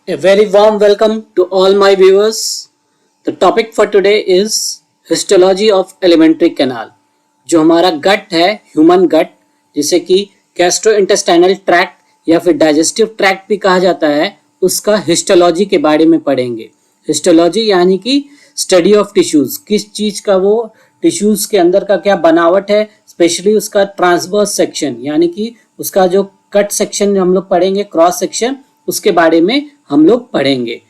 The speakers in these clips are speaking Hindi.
A very warm welcome to all my viewers. The topic for today is histology of alimentary canal. जो हमारा गट है, ह्यूमन गट, जिसे कि गैस्ट्रोइंटेस्टाइनल ट्रैक्ट या फिर डाइजेस्टिव ट्रैक्ट भी कहा जाता है, उसका हिस्टोलॉजी के बारे में पढ़ेंगे. हिस्टोलॉजी यानी कि स्टडी ऑफ टिश्यूज, किस चीज का वो टिश्यूज के अंदर का क्या बनावट है, स्पेशली उसका ट्रांसवर्स सेक्शन यानी कि उसका जो कट सेक्शन हम लोग पढ़ेंगे, क्रॉस सेक्शन, उसके बारे में हम लोग पढ़ेंगे.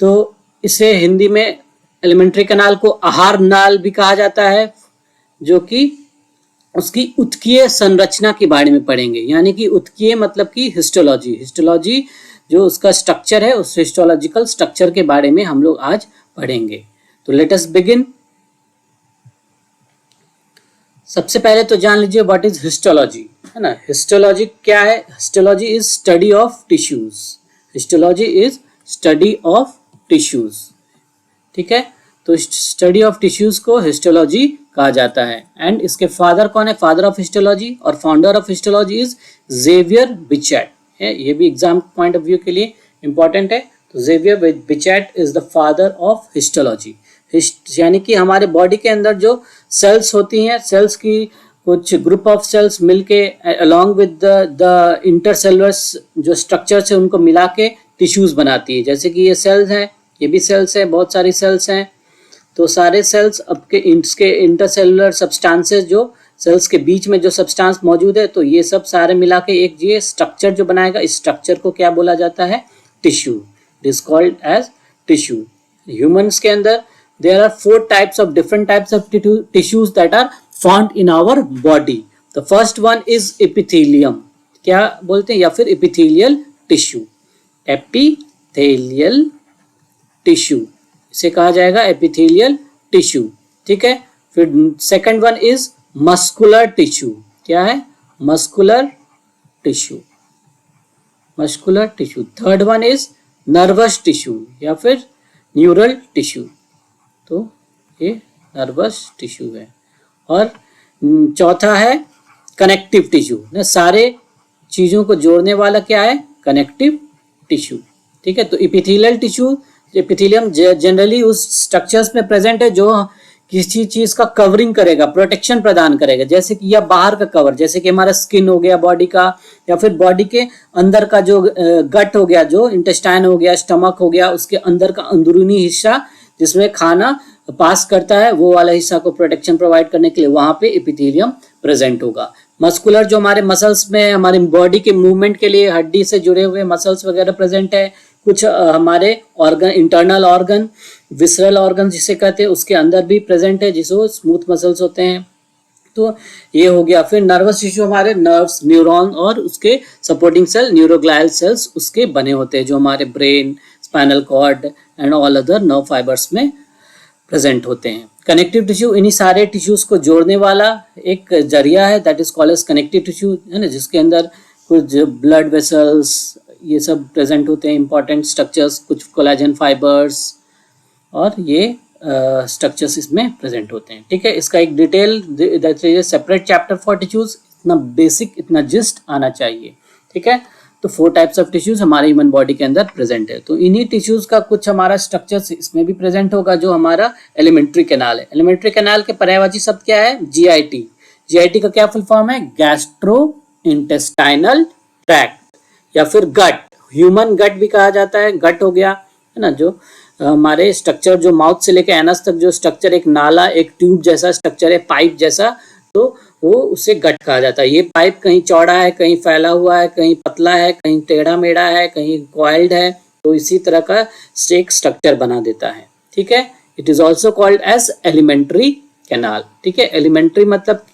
तो इसे हिंदी में एलिमेंट्री कैनाल को आहार नाल भी कहा जाता है, जो कि उसकी उत्कीय संरचना के बारे में पढ़ेंगे. यानी कि उत्कीय मतलब कि हिस्टोलॉजी, हिस्टोलॉजी जो उसका स्ट्रक्चर है, उस हिस्टोलॉजिकल स्ट्रक्चर के बारे में हम लोग आज पढ़ेंगे. तो लेट अस बिगिन. सबसे पहले तो जान लीजिए व्हाट इज हिस्टोलॉजी, है ना. हिस्टोलॉजी क्या है? Histology is study of tissues. Histology is study of tissues. ठीक है, तो स्टडी ऑफ टिश्यूज को हिस्टोलॉजी कहा जाता है. एंड इसके फादर कौन है? फादर ऑफ हिस्टोलॉजी और founder of histology is Xavier Bichat है. ये भी एग्जाम पॉइंट ऑफ व्यू के लिए इंपॉर्टेंट है. तो Xavier Bichat is the father of histology. यानी कि हमारे बॉडी के अंदर जो सेल्स होती हैं, सेल्स की कुछ ग्रुप ऑफ सेल्स मिलके अलोंग विद द इंटरसेलुलर जो स्ट्रक्चर्स है उनको मिला के टिश्यूज बनाती है. जैसे कि ये सेल्स हैं, ये भी सेल्स हैं, बहुत सारी सेल्स हैं. तो सारे सेल्स आपके इसके इंटरसेलुलर सब्सटेंसेस, जो सेल्स के बीच में जो सब्सटेंस मौजूद है, तो ये सब सारे मिला के एक ये स्ट्रक्चर जो बनाएगा, इस स्ट्रक्चर को क्या बोला जाता है? Tissue. It is called as tissue. Humans के अंदर there are four different types of tissues that are found in our body. The first one is epithelium. क्या बोलते हैं? या फिर epithelial tissue. epithelial tissue इसे कहा जाएगा epithelial tissue. ठीक है. फिर second one is muscular tissue. क्या है? muscular tissue. muscular tissue. Third one is nervous tissue या फिर neural tissue. तो ये नर्वस टिश्यू है. और चौथा है कनेक्टिव टिश्यू. सारे चीजों को जोड़ने वाला क्या है? Connective tissue. ठीक है. तो इपिथेलियल टिश्यू, एपिथेलियम जनरली उस स्ट्रक्चर्स में प्रेजेंट है जो किसी चीज का कवरिंग करेगा, प्रोटेक्शन प्रदान करेगा. जैसे कि या बाहर का कवर, जैसे कि हमारा स्किन हो गया बॉडी का, या फिर बॉडी के अंदर का जो गट हो गया, जो इंटेस्टाइन हो गया, स्टमक हो गया, उसके अंदर का अंदरूनी हिस्सा जिसमें खाना पास करता है, वो वाला हिस्सा को प्रोटेक्शन प्रोवाइड करने के लिए वहां पे एपिथेलियम प्रेजेंट होगा. मस्कुलर जो हमारे मसल्स में, हमारे बॉडी के मूवमेंट के लिए हड्डी से जुड़े हुए मसल्स वगैरह प्रेजेंट है. कुछ हमारे organ, internal organ, visceral organ जिसे कहते हैं, उसके अंदर भी प्रेजेंट है, जिसको स्मूथ मसल्स होते हैं. तो ये हो गया. फिर नर्वस टिश्यू, हमारे नर्व्स, न्यूरॉन और उसके सपोर्टिंग सेल, न्यूरोग्लायल सेल्स उसके बने होते हैं, जो हमारे brain, spinal cord and all other nerve fibres में प्रेजेंट होते हैं. कनेक्टिव टिश्यू इन्हीं सारे टिश्यूज को जोड़ने वाला एक जरिया है, that is called as connective tissue, है ना, जिसके अंदर कुछ ब्लड वेसल्स ये सब प्रेजेंट होते हैं, इंपॉर्टेंट स्ट्रक्चर्स, कुछ कोलेजन फाइबर्स, और ये स्ट्रक्चर्स इसमें प्रेजेंट होते हैं. ठीक है. इसका एक detail separate chapter for tissues. इतना बेसिक, इतना जिस्ट आना चाहिए. ठीक है. तो 4 टाइप्स ऑफ टिश्यूज हमारे ह्यूमन बॉडी के अंदर प्रेजेंट है. तो इन्हीं टिश्यूज का कुछ हमारा स्ट्रक्चर इसमें भी प्रेजेंट होगा, जो हमारा एलिमेंट्री कैनाल है. एलिमेंट्री कैनाल के पर्यायवाची शब्द क्या है? जीआईटी. जीआईटी का क्या फुल फॉर्म है? गैस्ट्रो इंटेस्टाइनल ट्रैक्ट या फिर गट. ह्यूमन गट भी कहा जाता है. गट हो गया, है ना, जो हमारे स्ट्रक्चर, जो माउथ से लेकर एनस तक जो स्ट्रक्चर, एक नाला, एक ट्यूब जैसा स्ट्रक्चर है, पाइप जैसा, तो वो उसे गट कहा जाता है. ये पाइप कहीं चौड़ा है, कहीं फैला हुआ है, कहीं पतला है, कहीं टेढ़ा मेढ़ा है, कहीं कॉइल्ड है, तो इसी तरह का एक स्ट्रक्चर बना देता है. ठीक है. It is also called as alimentary canal. ठीक है. एलिमेंट्री मतलब,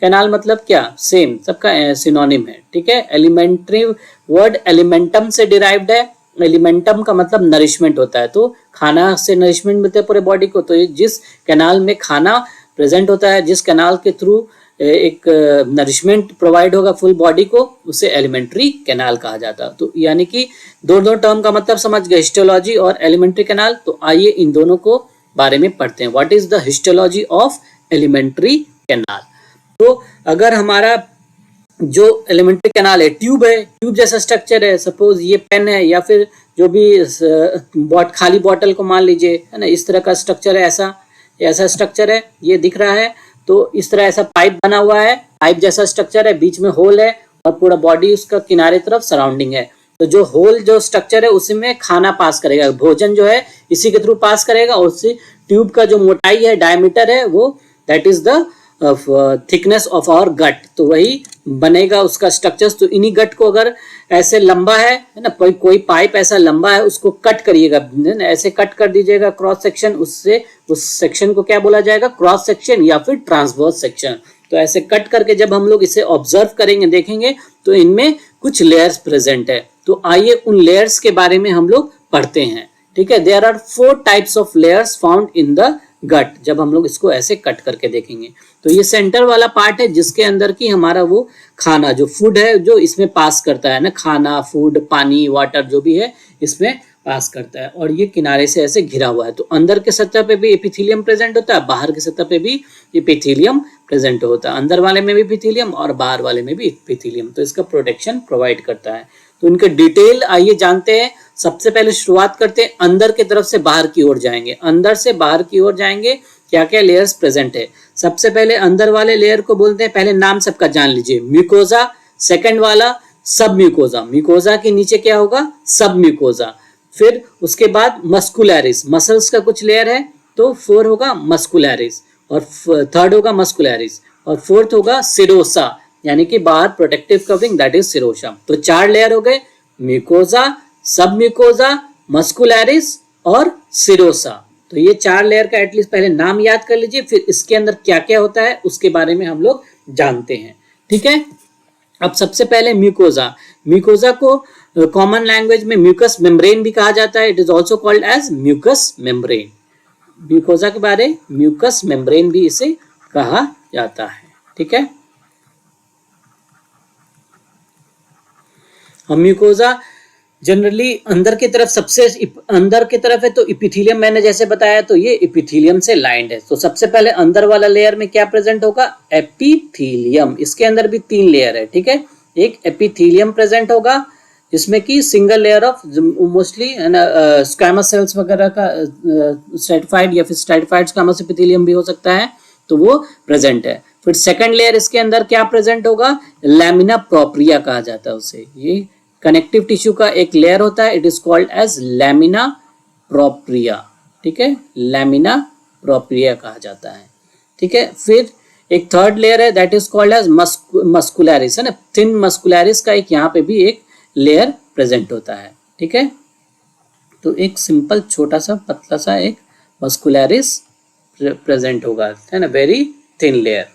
कैनाल मतलब क्या? सेम, सबका सिनोनिम है. ठीक है. एलिमेंट्री वर्ड एलिमेंटम से डिराइव्ड है. एलिमेंटम का मतलब नरिशमेंट होता है, तो खाना से नरिशमेंट मिलता है पूरे बॉडी को. तो जिस कैनाल में खाना प्रेजेंट होता है, जिस कैनाल के थ्रू एक नरिशमेंट प्रोवाइड होगा फुल बॉडी को, उसे एलिमेंट्री कैनाल कहा जाता है. तो यानी कि दो टर्म का मतलब समझ गए, हिस्टोलॉजी और एलिमेंट्री कैनाल. तो आइए इन दोनों को बारे में पढ़ते हैं. What is the histology of alimentary canal? तो अगर हमारा जो एलिमेंट्री कैनाल है, ट्यूब है, ट्यूब जैसा स्ट्रक्चर है, सपोज ये पेन है या फिर जो भी खाली बॉटल को मान लीजिए, है ना, इस तरह का स्ट्रक्चर है, ऐसा स्ट्रक्चर है, ये दिख रहा है। तो इस तरह ऐसा पाइप बना हुआ है, पाइप जैसा स्ट्रक्चर है, बीच में होल है और पूरा बॉडी उसका किनारे तरफ सराउंडिंग है। तो जो होल जो स्ट्रक्चर है उसी में खाना पास करेगा, भोजन जो है इसी के थ्रू पास करेगा, और उसी ट्यूब का जो मोटाई है, डायमीटर है, वो that is the thickness of our gut. तो वही बनेगा उसका स्ट्रक्चर्स। तो इन्हीं गट को अगर ऐसे लंबा है ना, कोई पाइप ऐसा लंबा है, उसको कट करिएगा, ऐसे कट कर दीजिएगा क्रॉस सेक्शन, उससे उस सेक्शन को क्या बोला जाएगा, क्रॉस सेक्शन या फिर ट्रांसवर्स सेक्शन। तो ऐसे कट करके जब हम लोग इसे ऑब्जर्व करेंगे, देखेंगे, तो इनमें कुछ लेयर्स प्रेजेंट है। तो आइए उन लेयर्स के बारे में हम लोग पढ़ते हैं। ठीक है, there are 4 types of layers found in the gut, जब हम लोग इसको ऐसे कट करके देखेंगे। तो ये सेंटर वाला पार्ट है जिसके अंदर की हमारा वो खाना, जो फूड है, जो इसमें पास करता है ना, खाना, फूड, पानी, वाटर जो भी है इसमें पास करता है, और ये किनारे से ऐसे घिरा हुआ है। तो अंदर के सतह पे भी एपिथेलियम प्रेजेंट होता है, बाहर के सतह पे भी एपिथेलियम प्रेजेंट होता है, अंदर वाले में भी एपिथेलियम और बाहर वाले में भी एपिथेलियम। तो इसका प्रोटेक्शन प्रोवाइड करता है। तो इनके डिटेल आइए जानते हैं। सबसे पहले शुरुआत करते हैं, अंदर की तरफ से बाहर की ओर जाएंगे, अंदर से बाहर की ओर जाएंगे, क्या क्या लेयर्स प्रेजेंट है। सबसे पहले अंदर वाले लेयर को बोलते हैं, पहले नाम सबका जान लीजिए, म्यूकोजा। सेकंड वाला सब म्यूकोजा, म्यूकोजा के नीचे क्या होगा, सब म्यूकोजा। फिर उसके बाद मस्कुलैरिस, मसल्स का कुछ लेयर है, तो 4 होगा मस्कुलैरिस, और थर्ड होगा मस्कुलैरिस, और फोर्थ होगा सिरोसा, यानी कि बाहर protective covering, that is serosa. तो 4 लेयर हो गए, म्यूकोजा, सब म्यूकोजा, मस्कुलैरिस और सिरोसा। तो ये 4 लेयर का एटलीस्ट पहले नाम याद कर लीजिए, फिर इसके अंदर क्या क्या होता है उसके बारे में हम लोग जानते हैं। ठीक है, अब सबसे पहले म्यूकोजा। म्यूकोजा को कॉमन लैंग्वेज में म्यूकस मेम्ब्रेन भी कहा जाता है, it is also called as mucus membrane. Mucosa के बारे म्यूकस मेम्ब्रेन भी इसे कहा जाता है। ठीक है, हम म्यूकोजा जनरली अंदर की तरफ, सबसे अंदर की तरफ है, तो एपिथेलियम मैंने जैसे बताया, तो ये एपिथेलियम से लाइंड है। तो सबसे पहले अंदर वाला लेयर में क्या प्रेजेंट होगा, एपिथेलियम। इसके अंदर भी 3 लेयर है। ठीक है, एक एपिथेलियम प्रेजेंट होगा जिसमें कि single layer of mostly squamous cells वगैरह का स्ट्रैटिफाइड या फिर स्ट्रैटिफाइड स्क्वैमस एपिथेलियम भी हो सकता है, तो वो प्रेजेंट है। फिर सेकंड लेयर इसके अंदर क्या प्रेजेंट होगा, लैमिना प्रोप्रिया कहा जाता है उसे। ये कनेक्टिव टिश्यू का एक लेयर होता है, it is called as lamina propria. ठीक है, लैमिना प्रोप्रिया कहा जाता है। ठीक है, फिर एक थर्ड लेयर है, दैट इज कॉल्ड एज मस्कुलैरिस, है ना, थिन मस्कुलैरिस का एक यहाँ पे भी एक लेयर प्रेजेंट होता है। ठीक है, तो एक सिंपल छोटा सा पतला सा एक मस्कुलैरिस प्रेजेंट होगा, है ना, वेरी थिन लेयर।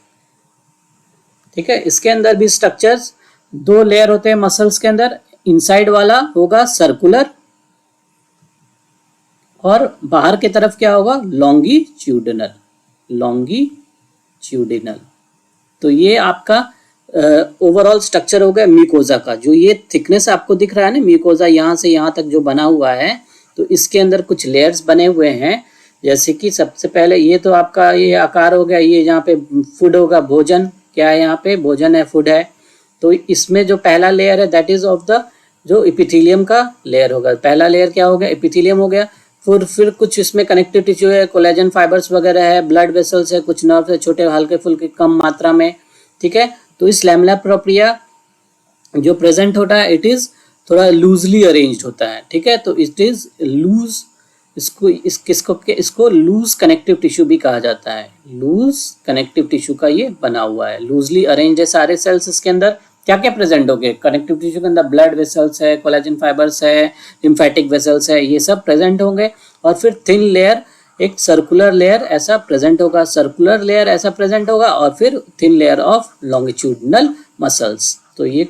ठीक है, इसके अंदर भी स्ट्रक्चर्स 2 लेयर होते हैं मसल्स के अंदर। इनसाइड वाला होगा सर्कुलर, और बाहर की तरफ क्या होगा, लॉन्गिट्यूडिनल, लॉन्गिट्यूडिनल। तो ये आपका ओवरऑल स्ट्रक्चर हो गया म्यूकोजा का। जो ये थिकनेस आपको दिख रहा है ना, म्यूकोजा यहाँ से यहाँ तक जो बना हुआ है, तो इसके अंदर कुछ लेयर्स बने हुए हैं। जैसे कि सबसे पहले ये तो आपका ये आकार हो गया, ये यहाँ पे फूड होगा, भोजन, क्या है यहाँ पे, भोजन है, फूड है। तो इसमें जो पहला लेयर है दैट इज ऑफ द, जो एपिथेलियम का लेयर होगा, पहला लेयर क्या हो गया, एपिथेलियम हो गया। फिर कुछ इसमें कनेक्टिव टिश्यू है, कोलेजन फाइबर्स वगैरह है, ब्लड वेसल्स है, कुछ नर्व है, छोटे हल्के फुल्के कम मात्रा में। ठीक है, तो इस लैमिना प्रोप्रिया जो प्रेजेंट होता है, इट इज थोड़ा लूजली अरेंज्ड होता है। ठीक है, तो इट इज लूज, इसको लूज कनेक्टिव टिश्यू भी कहा जाता है। लूज कनेक्टिव टिश्यू का ये बना हुआ है, लूजली अरेंज है सारे सेल्स। इसके अंदर क्या क्या प्रेजेंट होंगे, कनेक्टिव टिश्यू के अंदर ब्लड वेसल्स है, कोलेजन फाइबर्स है, लिम्फेटिक वेसल्स है, ये सब प्रेजेंट होंगे। और फिर थिन लेयर, एक सर्कुलर लेयर ऐसा प्रेजेंट होगा, सर्कुलर लेयर ऐसा प्रेजेंट होगा, और फिर thin layer of longitudinal muscles, तो ये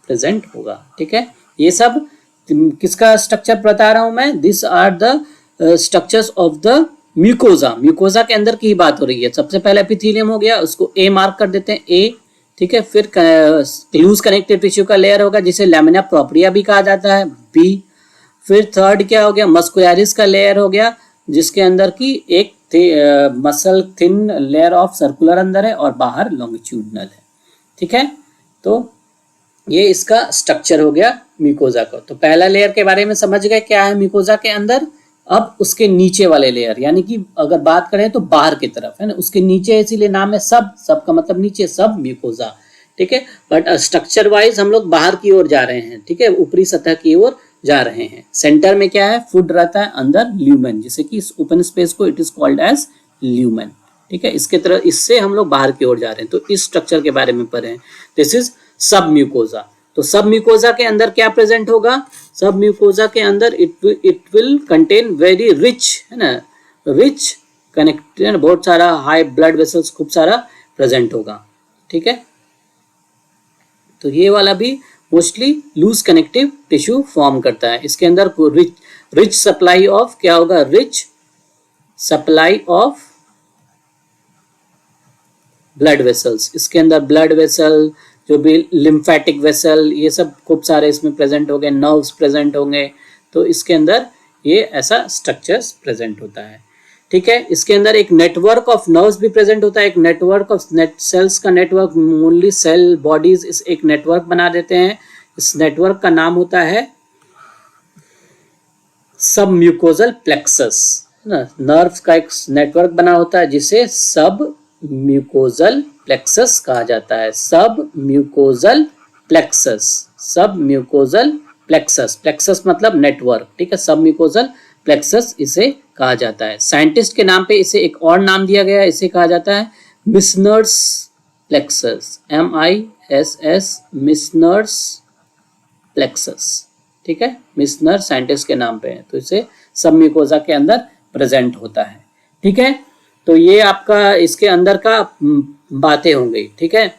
प्रेजेंट होगा। ठीक है, ये सब किसका स्ट्रक्चर बता रहा हूं मैं, this are the structures of the mucosa. Mucosa के अंदर की ही बात हो रही है। सबसे पहले एपिथेलियम हो गया, उसको ए मार्क कर देते हैं, ए। ठीक है, फिर लूज कनेक्टिव टिश्यू का लेयर होगा जिसे लैमिना प्रोप्रिया भी कहा जाता है, बी। फिर थर्ड क्या हो गया, मस्कुलैरिस का लेयर हो गया, जिसके अंदर की एक muscle thin layer of circular अंदर है और बाहर लॉन्गिट्यूडिनल है। ठीक है, तो ये इसका स्ट्रक्चर हो गया म्यूकोजा का। तो पहला लेयर के बारे में समझ गए क्या है म्यूकोजा के अंदर। अब उसके नीचे वाले लेयर, यानी कि अगर बात करें तो बाहर की तरफ है ना, उसके नीचे, इसीलिए नाम है सब, सब का मतलब नीचे, सब म्यूकोजा, ठीक है। बट स्ट्रक्चर वाइज हम लोग बाहर की ओर जा रहे हैं, ठीक है, ऊपरी सतह की ओर जा रहे हैं। सेंटर में क्या है, फूड रहता है, अंदर ल्यूमेन, जैसे कि इस ओपन स्पेस को it is called as lumen, ठीक है। इसके तरह इससे हम लोग बाहर की ओर जा रहे हैं, तो इस स्ट्रक्चर के बारे में पढ़े हैं। दिस इज सब म्यूकोजा। तो सब म्यूकोजा के अंदर क्या प्रेजेंट होगा, सब म्यूकोजा के अंदर it will contain very rich, है ना, रिच कनेक्टेड, बहुत सारा हाई ब्लड वेसल्स खूब सारा प्रेजेंट होगा, ठीक है। तो ये वाला भी mostly loose connective tissue form करता है। इसके अंदर रिच सप्लाई ऑफ क्या होगा, rich supply of blood vessels. इसके अंदर ब्लड वेसल, जो भी लिम्फेटिक वेसल, ये सब खूब सारे इसमें प्रेजेंट होंगे, नर्व्स प्रेजेंट होंगे। तो इसके अंदर ये ऐसा स्ट्रक्चर्स प्रेजेंट होता है, ठीक है। इसके अंदर एक नेटवर्क ऑफ नर्व्स भी प्रेजेंट होता है, एक नेटवर्क ऑफ सेल्स का नेटवर्क, ओनली सेल बॉडीज इस एक नेटवर्क बना देते हैं। इस नेटवर्क का नाम होता है सब म्यूकोजल प्लेक्सस, नर्व्स का एक नेटवर्क बना होता है जिसे सब म्यूकोजल प्लेक्सस कहा जाता है। सब म्यूकोजल प्लेक्सस, सब म्यूकोजल प्लेक्सस, प्लेक्सस मतलब नेटवर्क, ठीक है। सब म्यूकोजल प्लेक्सस इसे कहा जाता है। साइंटिस्ट के नाम पे इसे एक और नाम दिया गया है, इसे कहा जाता है मिस्नर्स प्लेक्सस, MISS, मिस्नर्स प्लेक्सस, ठीक है। मिस्नर साइंटिस्ट के नाम पे है, तो इसे सब म्यूकोजा के अंदर प्रेजेंट होता है, ठीक है। तो ये आपका इसके अंदर का बातें हो गई, ठीक है।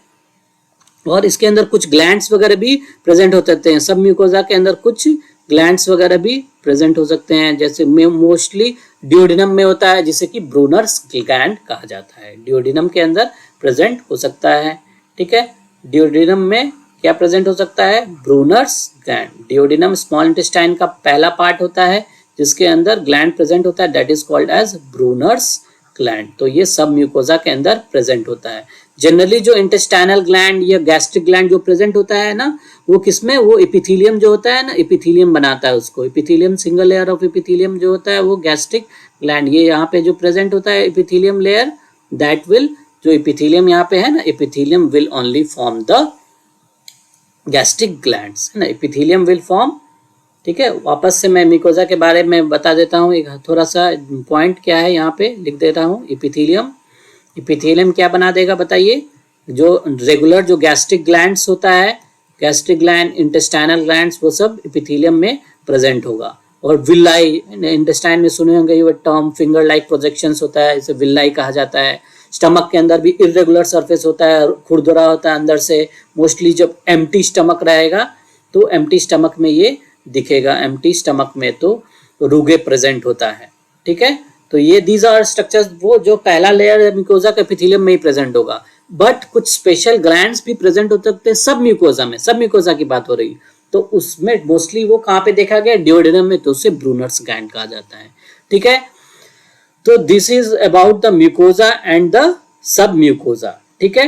और इसके अंदर कुछ ग्लैंड्स वगैरह भी प्रेजेंट हो सकते हैं। सब म्यूकोजा के अंदर कुछ ग्लैंड्स वगैरह भी प्रेजेंट हो सकते हैं, जैसे मोस्टली डियोडिनम में होता है, जिसे कि ब्रूनर्स ग्लैंड कहा जाता है। डियोडिनम के अंदर प्रेजेंट हो सकता है, ठीक है। डियोडिनम में क्या प्रेजेंट हो सकता है, ब्रूनर्स ग्लैंड। डियोडिनम स्मॉल इंटेस्टाइन का पहला पार्ट होता है जिसके अंदर ग्लैंड प्रेजेंट होता है, that is called as Brunner's gland. तो ये सब म्यूकोजा के अंदर प्रेजेंट होता है। जनरली जो इंटेस्टाइनल ग्लैंड या गैस्ट्रिक ग्लैंड जो प्रेजेंट होता है ना, वो किसमें, वो एपिथेलियम जो होता है ना, एपिथेलियम बनाता है उसको। Epithelium, single layer of epithelium जो होता है वो गैस्ट्रिक ग्लैंड। ये यहाँ पे जो प्रेजेंट होता है एपिथेलियम लेयर, दैट विल, जो एपिथेलियम यहाँ पे है ना, epithelium will only form the gastric glands, है ना, एपिथेलियम विल फॉर्म, ठीक है। वापस से मैं म्यूकोजा के बारे में बता देता हूँ, एक थोड़ा सा पॉइंट क्या है यहाँ पे लिख देता हूँ। एपिथेलियम, एपिथेलियम क्या बना देगा बताइए, जो रेगुलर जो गैस्ट्रिक ग्लैंड्स होता है, गैस्ट्रिक ग्लैंड, इंटेस्टाइनल ग्लैंड्स, वो सब एपिथेलियम में प्रेजेंट होगा। और विलाई, इंटेस्टाइन में सुने होंगे ये टर्म, फिंगर लाइक प्रोजेक्शंस होता है, इसे विलाई कहा जाता है। स्टमक के अंदर भी इरेगुलर सरफेस होता है, खुरदुरा होता है अंदर से। मोस्टली जब एम्प्टी स्टमक रहेगा तो एम्प्टी स्टमक में ये दिखेगा, एम्प्टी स्टमक में तो रुगे प्रेजेंट होता है, ठीक है। तो ये दीज आर स्ट्रक्चर्स, वो जो पहला लेयर है म्यूकोजा का एपिथेलियम में ही प्रेजेंट होगा। बट कुछ स्पेशल ग्लैंड्स भी प्रेजेंट हो सकते हैं सब म्यूकोजा में, सब म्यूकोजा की बात हो रही, तो उसमें मोस्टली वो कहाँ पे देखा गया, डियोडिनम में, तो उसे ब्रूनर्स ग्लैंड कहा जाता है, ठीक है। तो this is about the mucosa and the sub mucosa, ठीक है।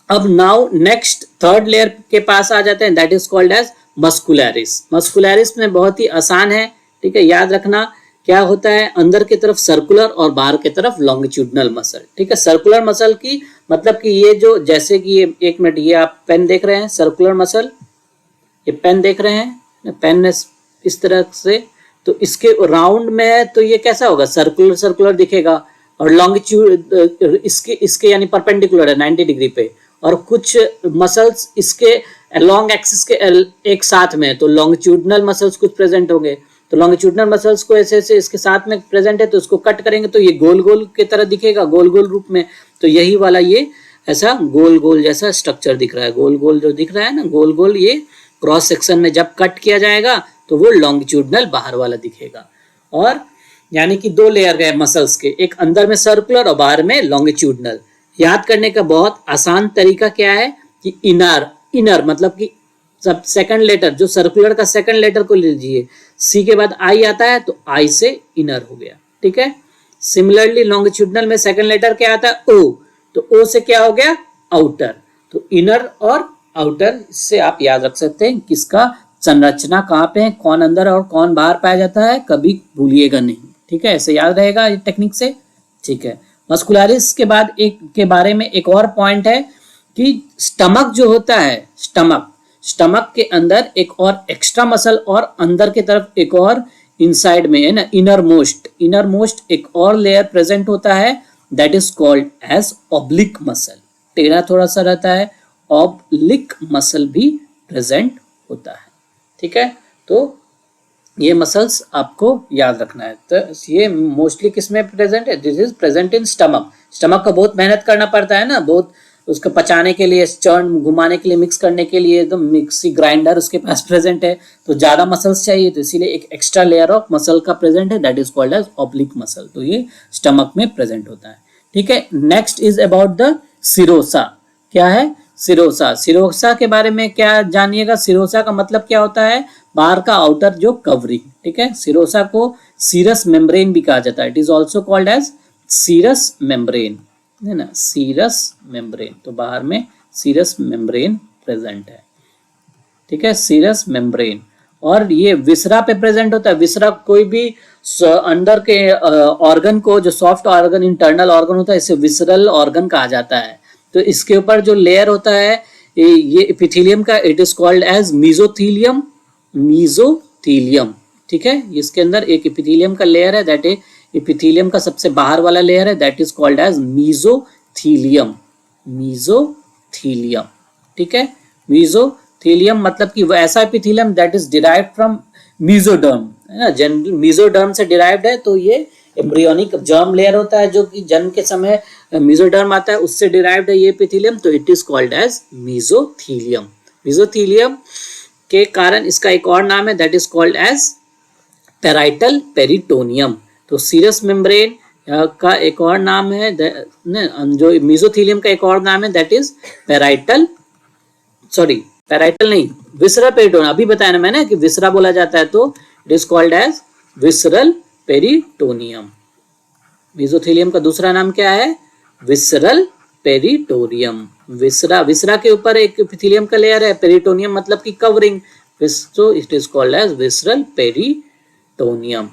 अब नाउ नेक्स्ट थर्ड लेयर के पास आ जाते हैं, that is called as muscularis. Muscularis में बहुत ही आसान है, ठीक है, याद रखना क्या होता है, अंदर की तरफ सर्कुलर और बाहर की तरफ लॉन्गिट्यूडनल मसल, ठीक है। सर्कुलर मसल की मतलब कि ये जो, जैसे कि ये, एक मिनट, ये आप पेन देख रहे हैं, सर्कुलर मसल, ये पेन देख रहे हैं, पेन इस तरह से, तो इसके राउंड में है तो ये कैसा होगा, सर्कुलर सर्कुलर दिखेगा। और लॉन्गिट्यूड इसके यानी परपेंडिकुलर है 90 डिग्री पे, और कुछ मसल्स इसके लॉन्ग एक्सिस के एक साथ में, तो लॉन्गिट्यूडनल मसल्स कुछ प्रेजेंट होंगे। तो लॉन्गिट्यूडनल मसल्स को ऐसे ऐसे इसके साथ में प्रेजेंट है, तो इसको कट करेंगे तो ये गोल गोल की तरह दिखेगा, गोल गोल रूप में। तो यही वाला ये ऐसा गोल गोल जैसा स्ट्रक्चर दिख रहा है, गोल गोल जो दिख रहा है ना, गोल गोल, ये क्रॉस सेक्शन में जब कट किया जाएगा तो वो लॉन्गिट्यूडनल बाहर वाला दिखेगा। और यानी कि दो लेयर गए मसल्स के, एक अंदर में सर्कुलर और बाहर में लॉन्गिट्यूडनल। याद करने का बहुत आसान तरीका क्या है कि इनर, इनर मतलब कि सब सेकंड लेटर, जो सर्कुलर का सेकंड लेटर को लीजिए, सी के बाद आई आता है तो आई से इनर हो गया, ठीक है। सिमिलरली लॉन्गिट्यूडनल में सेकंड लेटर क्या आता है, ओ, तो ओ से क्या हो गया, आउटर। तो इनर और आउटर, इससे आप याद रख सकते हैं किसका संरचना कहाँ पे है, कौन अंदर और कौन बाहर पाया जाता है, कभी भूलिएगा नहीं, ठीक है, ऐसे याद रहेगा ये टेक्निक से, ठीक है। मस्कुलरिस के बाद एक के बारे में एक और पॉइंट है कि स्टमक जो होता है, स्टमक के अंदर एक और एक्स्ट्रा मसल और अंदर की तरफ एक और इनसाइड में है ना, इनर मोस्ट एक और लेयर प्रेजेंट होता है, that is called as oblique muscle, टेढ़ा थोड़ा सा रहता है, ऑब्लिक मसल भी प्रेजेंट होता है, ठीक है। तो ये मसल्स आपको याद रखना है। तो ये मोस्टली किसमें प्रेजेंट है, this is present in stomach का बहुत मेहनत करना पड़ता है ना, बहुत उसको पचाने के लिए, चर्न घुमाने के लिए, मिक्स करने के लिए, एकदम मिक्सी ग्राइंडर उसके पास प्रेजेंट है, तो ज्यादा मसल्स चाहिए, तो इसीलिए एक एक्स्ट्रा लेयर ऑफ मसल का प्रेजेंट है, that is called as oblique muscle, तो ये स्टमक में प्रेजेंट होता है, ठीक है। Next is about the serosa. क्या है सिरोसा? सिरोसा के बारे में क्या जानिएगा, सिरोसा का मतलब क्या होता है, बाहर का आउटर जो कवरिंग, ठीक है। सिरोसा को सीरस मेम्ब्रेन भी कहा जाता है, it is also called as serous membrane, है ना, सीरस मेम्ब्रेन, तो बाहर में सीरस मेम्ब्रेन प्रेजेंट है, ठीक है, सीरस मेम्ब्रेन। और ये विसरा पे प्रेजेंट होता है, विसरा कोई भी अंदर के ऑर्गन को, जो सॉफ्ट ऑर्गन, इंटरनल ऑर्गन होता है, इसे विसरल ऑर्गन कहा जाता है। तो इसके ऊपर जो लेयर होता है ये एपिथेलियम का, it is called as mesothelium, ठीक है। इसके अंदर एक एपिथेलियम का लेयर है, दैट एपिथेलियम का सबसे बाहर वाला लेयर है, that is called as mesothelium, ठीक है। मीजोथीलियम मतलब कि वो ऐसा epithelium that is derived from mesoderm, है ना, जनरल मीजोडर्म से डिराइव्ड है, तो ये एम्ब्रियोनिक जर्म लेयर होता है जो कि जन्म के समय मीजोडर्म आता है, उससे डिराइव्ड है ये एपिथेलियम, तो it is called as mesothelium. Mesothelium के कारण इसका एक और नाम है, that is called as parietal peritoneum. तो सीरस मेम्ब्रेन का एक और नाम है, जो मीजोथीलियम का एक और नाम है, दैट इज पैराइटल नहीं, विसरल पेरिटोनियम। अभी बताया ना मैंने कि विसरा बोला जाता है, तो it is called as visceral peritoneum. Mesothelium का दूसरा नाम क्या है, विसरल पेरिटोनियम। विसरा के ऊपर एक एपिथेलियम का लेयर है, पेरिटोनियम मतलब कि covering, so it is called as visceral peritoneum,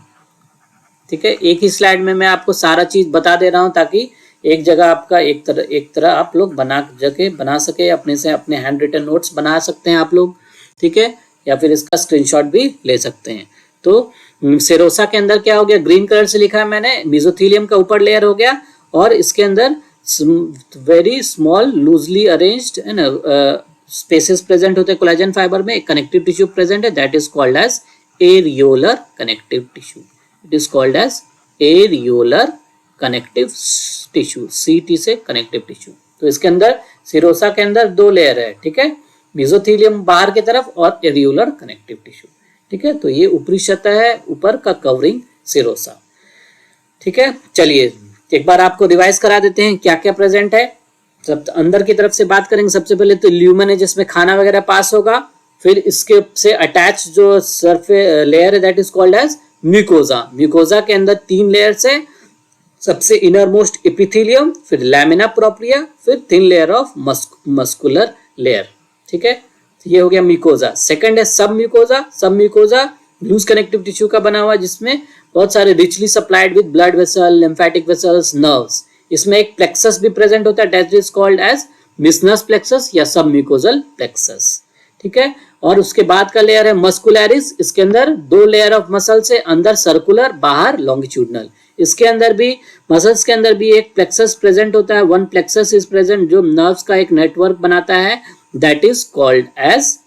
ठीक है। एक ही स्लाइड में मैं आपको सारा चीज बता दे रहा हूं ताकि एक जगह आपका एक तरह आप लोग बना सके, अपने से अपने हैंड रिटन नोट्स बना सकते हैं आप लोग, ठीक है, या फिर इसका स्क्रीनशॉट भी ले सकते हैं। तो सेरोसा के अंदर क्या हो गया, ग्रीन कलर से लिखा है मैंने, मीजोथीलियम का ऊपर लेयर हो गया, और इसके अंदर वेरी स्मॉल लूजली अरेंज्ड है ना स्पेसेस प्रेजेंट होते हैं कोलेजन फाइबर में, एक कनेक्टिव टिश्यू प्रेजेंट है, that is called as areolar connective tissue, it is called as areolar connective tissue, CT से कनेक्टिव टिश्यू। तो इसके अंदर सिरोसा के अंदर दो लेयर है, ठीक है, मीजोथीलियम बाहर की तरफ और एरियोलर कनेक्टिव टिश्यू, ठीक है। तो ये ऊपरी सतह है, ऊपर का कवरिंग सिरोसा, ठीक है। चलिए एक बार आपको रिवाइज करा देते हैं क्या क्या प्रेजेंट है। सब अंदर की तरफ से बात करेंगे, सबसे पहले तो ल्यूमेन है जिसमें खाना वगैरह पास होगा, फिर इसके से अटैच जो सरफेस लेयर है that is called as mucosa. Mucosa के अंदर 3 लेयर्स है, सबसे इनर मोस्ट एपिथेलियम, फिर लैमिना प्रोप्रिया, फिर thin layer of muscular layer, ठीक है। तो ये हो गया म्यूकोजा। सेकंड है सब म्यूकोजा लूज कनेक्टिव टिश्यू का बना हुआ, जिसमें बहुत सारे richly supplied with blood vessel, lymphatic vessels, nerves. इसमें एक प्लेक्सस भी प्रेजेंट होता है, that is called as Meissner's plexus या सब म्यूकोजल प्लेक्सस, ठीक है। और उसके बाद का लेयर है मस्कुलरिस, इसके अंदर 2 लेयर ऑफ मसल से, अंदर सर्कुलर, बाहर लॉन्गिट्यूडनल। इसके अंदर भी मसल्स के अंदर भी एक प्लेक्सस प्रेजेंट होता है, 1 प्लेक्सस इज प्रेजेंट जो नर्व्स का एक नेटवर्क बनाता है, that is called as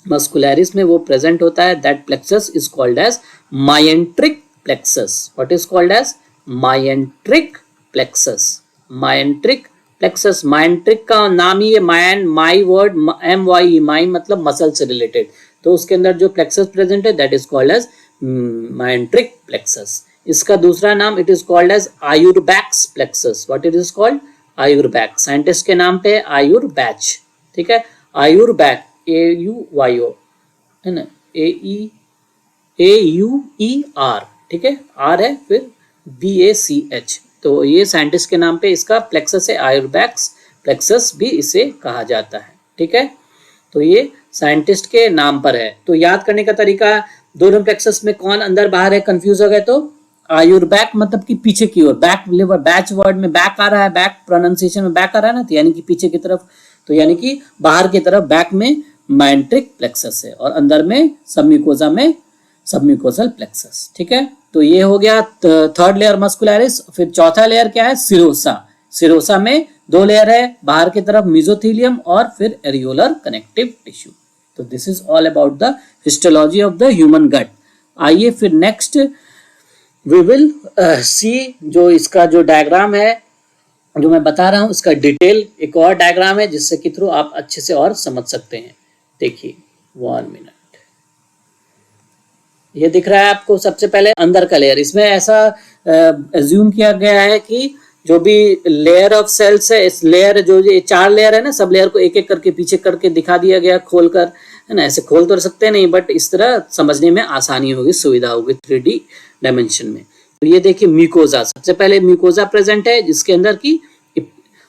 muscularis में वो प्रेजेंट होता है, that plexus is called as myenteric plexus. What is called as myenteric plexus, myenteric plexus. Myenteric का नाम ही है, माई वर्ड MYE, माई मतलब मसल से रिलेटेड, तो उसके अंदर जो प्लेक्सस प्रेजेंट है that is called as myenteric plexus. इसका दूसरा नाम it is called as Auerbach's plexus. What it is called, Auerbach, scientist के नाम पे आयुर्बैच, ठीक है। आयुर्बैक AUYO है ना, AUER, ठीक है, R है फिर BACH, तो ये साइंटिस्ट के नाम पे इसका प्लेक्सस है, आयुर्बैक्स प्लेक्सस भी इसे कहा जाता है, ठीक है। तो ये साइंटिस्ट के नाम पर है। तो याद करने का तरीका, दोनों प्लेक्सस में कौन अंदर बाहर है कंफ्यूज हो गए तो आयुर बैक मतलब कि पीछे की ओर, बैक लिवर, बैच वर्ड में बैक आ रहा है, बैक प्रोनाउंसिएशन में बैक आ रहा है ना, तो यानी कि पीछे की तरफ, तो यानी कि बाहर की तरफ बैक में माइंट्रिक प्लेक्सस है और अंदर में सबम्यूकोजा में सबम्यूकोजल प्लेक्सस। ठीक है, तो ये हो गया थर्ड लेयर मस्कुलरिस। फिर चौथा लेयर क्या है, सिरोसा। सिरोसा में दो लेयर है, बाहर की तरफ मेसोथेलियम और फिर एरियोलर कनेक्टिव टिश्यू। तो this is all about the histology of the human gut. आइए फिर नेक्स्ट वी विल सी, जो इसका जो डायग्राम है जो मैं बता रहा हूं, इसका डिटेल एक और डायग्राम है जिससे कि थ्रू आप अच्छे से और समझ सकते हैं। देखिए 1 मिनट, ये दिख रहा है आपको। सबसे पहले अंदर का लेयर, इसमें ऐसा एज्यूम किया गया है कि जो भी लेयर ऑफ सेल्स है, इस लेयर जो ये 4 लेयर है ना, सब लेयर को एक एक करके पीछे करके दिखा दिया गया खोलकर, है ना। ऐसे खोल तो सकते नहीं, बट इस तरह समझने में आसानी होगी, सुविधा होगी 3D डायमेंशन में। तो ये देखिए म्यूकोजा, सबसे पहले म्यूकोजा प्रेजेंट है जिसके अंदर की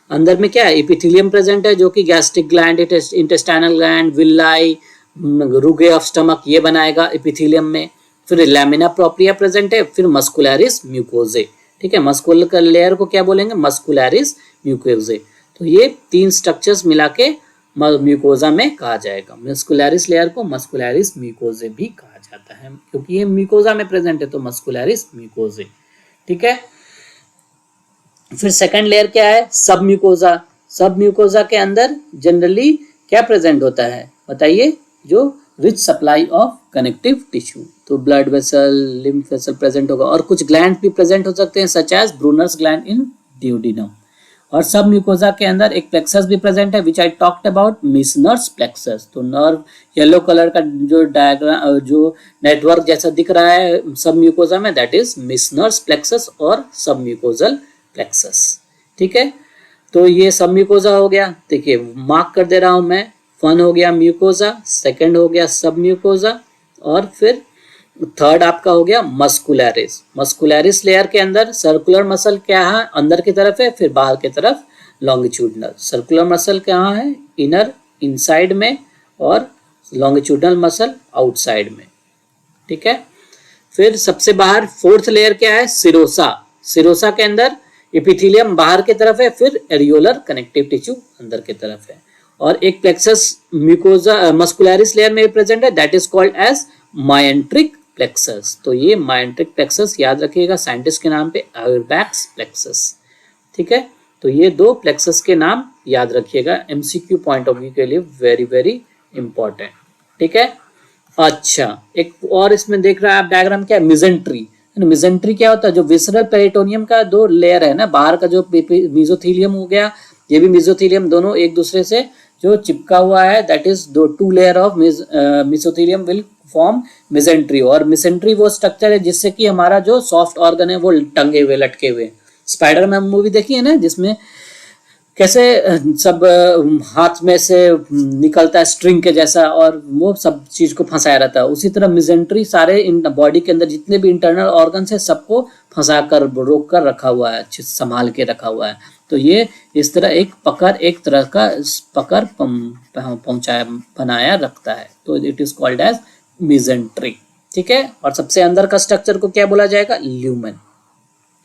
अंदर में क्या है, एपिथेलियम प्रेजेंट है जो कि gastric gland, intestinal gland, villi, रुगे of stomach ये बनाएगा एपिथेलियम में। फिर लैमिना प्रोप्रिया प्रेजेंट है, फिर मस्कुलरिस म्यूकोजे। ठीक है, मस्कुलर लेयर को क्या बोलेंगे, मस्कुलरिस म्यूकोजे। तो ये 3 स्ट्रक्चर्स मिला के म्यूकोजा में कहा जाएगा। मस्कुलरिस लेयर को मस्कुलरिस म्यूकोजे भी कहा जाता है क्योंकि ये म्यूकोजा में प्रेजेंट है, तो मस्कुलरिस म्यूकोजे। ठीक है, फिर सेकंड लेयर क्या है, सब म्यूकोजा। सब म्यूकोजा के अंदर जनरली क्या प्रेजेंट होता है बताइए, जो rich supply of connective tissue, तो blood vessel, lymph vessel present होगा और कुछ ग्लैंड भी प्रेजेंट हो सकते हैं such as Brunner's gland in duodenum. और सब म्यूकोजा के अंदर एक प्लेक्सस भी प्रेजेंट है विच आई टॉक्ड अबाउट, मिसनर्स प्लेक्सस। तो नर्व येलो कलर का जो डायग्राम, जो नेटवर्क जैसा दिख रहा है सब म्यूकोजा में, दैट इज मिसनर्स प्लेक्सस और सब म्यूकोजल प्लेक्सस। ठीक है, तो ये सब म्यूकोजा हो गया। देखिए मार्क कर दे रहा हूं मैं, फन हो गया म्यूकोजा, सेकंड हो गया सब म्यूकोजा और फिर थर्ड आपका हो गया मस्कुलरिस। मस्कुलरिस लेयर के अंदर सर्कुलर मसल क्या है, अंदर की तरफ है, फिर बाहर की तरफ लॉन्गिट्यूडनल। सर्कुलर मसल कहाँ है, इनर इनसाइड में, और लॉन्गिट्यूडनल मसल आउटसाइड में। ठीक है, फिर सबसे बाहर फोर्थ लेयर क्या है, सिरोसा। सिरोसा के अंदर एपिथेलियम बाहर की तरफ है, फिर एरियोलर कनेक्टिव टिश्यू अंदर की तरफ है, और एक प्लेक्सस म्यूकोजा मस्कुलरिस लेयर में प्रेजेंट है, that is called as myenteric plexus. तो ये मायंट्रिक प्लेक्सस याद रखिएगा साइंटिस्ट के नाम पे, आयुर्बैक्स प्लेक्सस। ठीक है, तो ये 2 प्लेक्सस के नाम याद रखिएगा, एमसीक्यू पॉइंट ऑफ व्यू के लिए वेरी वेरी इंपॉर्टेंट। ठीक है, अच्छा एक और इसमें देख रहा है आप डायग्राम, क्या है, मिजेंट्री। मिजेंट्री क्या होता है, जो विसरल पेरिटोनियम का 2 लेयर है ना, बाहर का जो मेसोथेलियम हो गया, ये भी मेसोथेलियम, दोनों एक दूसरे से जो चिपका हुआ है, that is 2 layer of mesothelium will form mesentery. और मिजेंट्री वो स्ट्रक्चर है जिससे कि हमारा जो सॉफ्ट ऑर्गन है वो टंगे हुए, लटके हुए। स्पाइडरमैन मूवी देखी है ना, जिसमें कैसे सब हाथ में से निकलता है स्ट्रिंग के जैसा और वो सब चीज को फंसाया रहता है, उसी तरह मिजेंट्री सारे इन बॉडी के अंदर जितने भी इंटरनल ऑर्गन्स है सबको फंसा कर, रोक कर रखा हुआ है, अच्छे से संभाल के रखा हुआ है। तो ये इस तरह एक पकड़, एक तरह का पकड़ पहुंचाया बनाया रखता है, तो it is called as mesentery. ठीक है, और सबसे अंदर का स्ट्रक्चर को क्या बोला जाएगा, ल्यूमेन।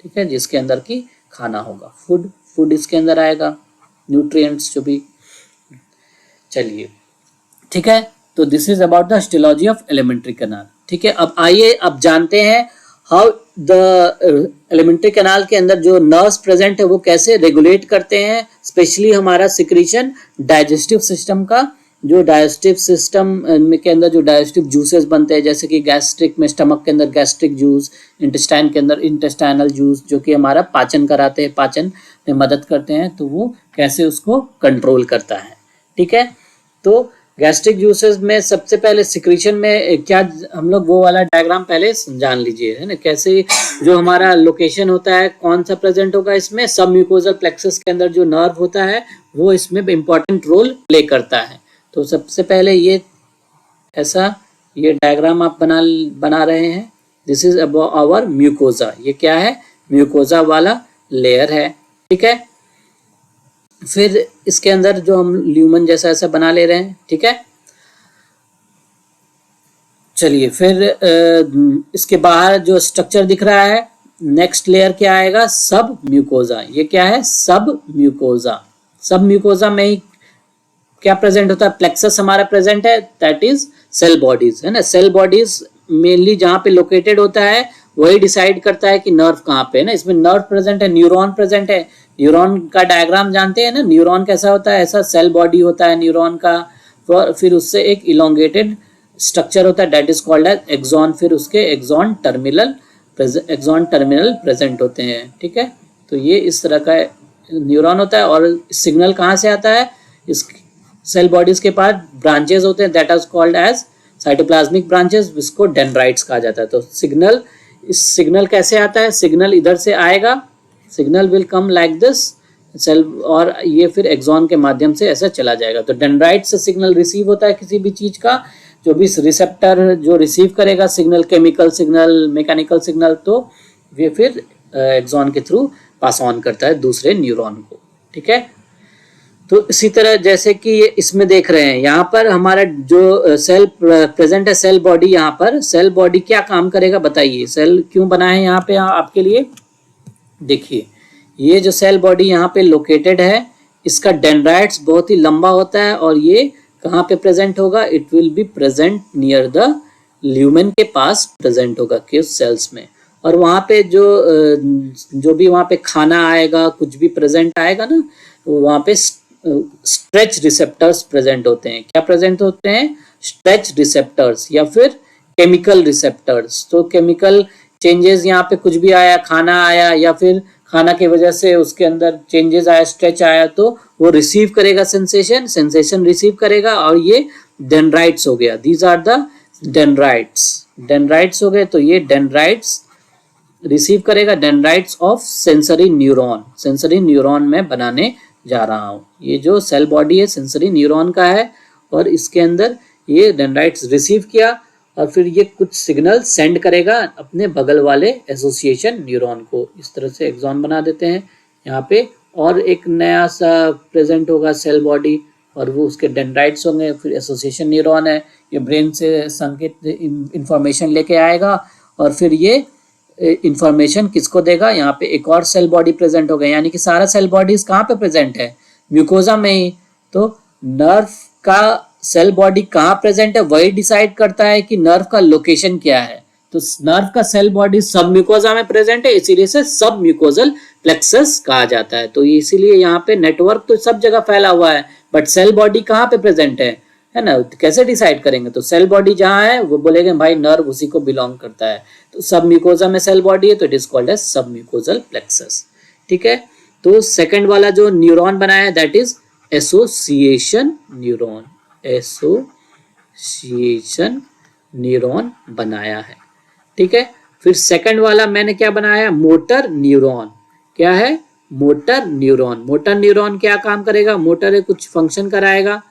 ठीक है, जिसके अंदर की खाना होगा, फूड इसके अंदर आएगा, न्यूट्रिएंट्स जो भी। चलिए ठीक है, तो this is about the histology of elementary canal. ठीक है, अब आइए अब जानते हैं हाउ द एलिमेंट्री कैनाल के अंदर जो नर्व्स प्रेजेंट है वो कैसे रेगुलेट करते हैं, स्पेशली हमारा सिक्रीशन डाइजेस्टिव सिस्टम का। जो डाइजेस्टिव सिस्टम के अंदर जो डाइजेस्टिव जूसेस बनते हैं, जैसे कि गैस्ट्रिक में, स्टमक के अंदर गैस्ट्रिक जूस, इंटेस्टाइन के अंदर इंटेस्टाइनल जूस, जो कि हमारा पाचन कराते हैं, पाचन में मदद करते हैं, तो वो कैसे उसको कंट्रोल करता है। ठीक है, तो गैस्ट्रिक जूसेस में सबसे पहले सिक्रीशन में क्या, हम लोग वो वाला डायग्राम पहले जान लीजिए, है ना, कैसे जो हमारा लोकेशन होता है कौन सा प्रेजेंट होगा इसमें, सब म्यूकोजल प्लेक्सस के अंदर जो नर्व होता है वो इसमें इंपॉर्टेंट रोल प्ले करता है। तो सबसे पहले ये ऐसा ये डायग्राम आप बना रहे हैं, this is about our mucosa. ये क्या है, म्यूकोजा वाला लेयर है। ठीक है, फिर इसके अंदर जो हम ल्यूमन जैसा ऐसा बना ले रहे हैं। ठीक है, चलिए फिर इसके बाहर जो स्ट्रक्चर दिख रहा है, नेक्स्ट लेयर क्या आएगा, सब म्यूकोजा। ये क्या है, सब म्यूकोजा। सब म्यूकोजा में ही क्या प्रेजेंट होता है, प्लेक्सस हमारा प्रेजेंट है, दैट इज सेल बॉडीज, है ना। सेल बॉडीज मेनली जहाँ पे लोकेटेड होता है वही डिसाइड करता है कि नर्व कहाँ पे है ना। इसमें नर्व प्रेजेंट है, न्यूरॉन प्रेजेंट है। न्यूरॉन का डायग्राम जानते हैं ना, न्यूरॉन कैसा होता है, ऐसा सेल बॉडी होता है न्यूरॉन का। फिर उससे एक इलोंगेटेड स्ट्रक्चर होता है, that is called as axon. फिर उसके एक्सॉन टर्मिनल प्रेजेंट होते हैं, ठीक है। तो ये इस तरह का न्यूरॉन होता है। और सिग्नल कहाँ से आता है, इस सेल बॉडीज के पास ब्रांचेस होते हैं, that is called as cytoplasmic branches, जिसको डेंड्राइट्स कहा जाता है। तो सिग्नल कैसे आता है, सिग्नल इधर से आएगा, signal will come like this cell, और ये फिर एक्सॉन के माध्यम से ऐसा चला जाएगा। तो डेंड्राइट से सिग्नल रिसीव होता है किसी भी चीज का, जो भी रिसेप्टर जो रिसीव करेगा signal, chemical signal, mechanical signal, तो ये फिर एक्सॉन के थ्रू पास ऑन करता है दूसरे न्यूरॉन को, ठीक है। तो इसी तरह जैसे कि ये इसमें देख रहे हैं, यहाँ पर हमारा जो सेल प्रेजेंट है, सेल बॉडी, यहाँ पर सेल बॉडी क्या काम करेगा बताइए, सेल क्यों बनाए हैं यहाँ पे आपके लिए। देखिए ये जो सेल बॉडी यहाँ पे लोकेटेड है, इसका डेंड्राइट्स बहुत ही लंबा होता है, और ये कहाँ पे प्रेजेंट होगा, it will be present near the lumen के पास प्रेजेंट होगा कि सेल्स में। और वहाँ पे जो भी वहाँ पे खाना आएगा, कुछ भी प्रेजेंट आएगा ना, तो वहाँ पे स्ट्रेच रिसेप्टर्स प्रेजेंट होते हैं। क्या प्रेजेंट होते हैं, स्ट्रेच रिसेप्टर्स या फिर केमिकल रिसेप्टर्स। तो केमिकल चेंजेस, यहाँ पे कुछ भी आया, खाना आया या फिर खाना की वजह से उसके अंदर चेंजेस आया, स्ट्रेच आया, तो वो रिसीव करेगा सेंसेशन रिसीव करेगा, और ये डेंड्राइट्स हो गया। दीज आर द डेंड्राइट्स हो गए। तो ये डेंड्राइट्स रिसीव करेगा, डेंड्राइट्स ऑफ सेंसरी न्यूरॉन में बनाने जा रहा हूँ। ये जो सेल बॉडी है सेंसरी न्यूरॉन का है, और इसके अंदर ये डेंड्राइट्स रिसीव किया, और फिर ये कुछ सिग्नल सेंड करेगा अपने बगल वाले एसोसिएशन न्यूरॉन को। इस तरह से एक्सॉन बना देते हैं यहाँ पे, और एक नया सा प्रेजेंट होगा सेल बॉडी, और वो उसके डेंड्राइट्स होंगे। फिर एसोसिएशन न्यूरॉन है, ये ब्रेन से संकेत इंफॉर्मेशन लेके आएगा, और फिर ये इंफॉर्मेशन किसको देगा, यहाँ पे एक और सेल बॉडी प्रेजेंट हो गया। यानी कि सारा सेल बॉडीज कहाँ पे प्रेजेंट है, म्यूकोजा में ही। तो नर्व का सेल बॉडी कहाँ प्रेजेंट है, वही डिसाइड करता है कि नर्व का लोकेशन क्या है। तो नर्व का सेल बॉडी सब म्यूकोजा में प्रेजेंट है, इसीलिए से सब म्यूकोजल प्लेक्सस कहा जाता है। तो इसीलिए यहाँ पे नेटवर्क तो सब जगह फैला हुआ है, बट सेल बॉडी कहाँ पे प्रेजेंट है ना। कैसे डिसाइड करेंगे, तो सेल बॉडी जहाँ है वो बोलेंगे भाई नर्व उसी को बिलोंग करता है। तो सब म्यूकोजा में सेल बॉडी है, तो इट इज कॉल्ड एज सब म्यूकोजल प्लेक्सस, ठीक है। तो सेकंड वाला जो न्यूरॉन बनाया है, दैट इज एसोसिएशन न्यूरॉन बनाया है, ठीक है। फिर सेकंड वाला मैंने क्या बनाया, मोटर न्यूरॉन। क्या है, मोटर न्यूरॉन क्या काम करेगा, मोटर कुछ फंक्शन कराएगा।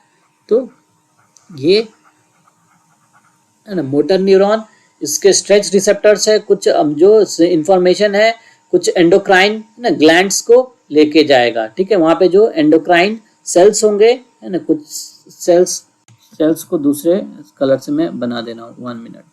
तो ये है ना मोटर न्यूरॉन, इसके स्ट्रेच रिसेप्टर्स है, कुछ जो इंफॉर्मेशन है कुछ एंडोक्राइन ना ग्लैंड्स को लेके जाएगा, ठीक है। वहां पे जो एंडोक्राइन सेल्स होंगे, है ना, कुछ सेल्स को दूसरे कलर से मैं बना देना हूँ, 1 मिनट।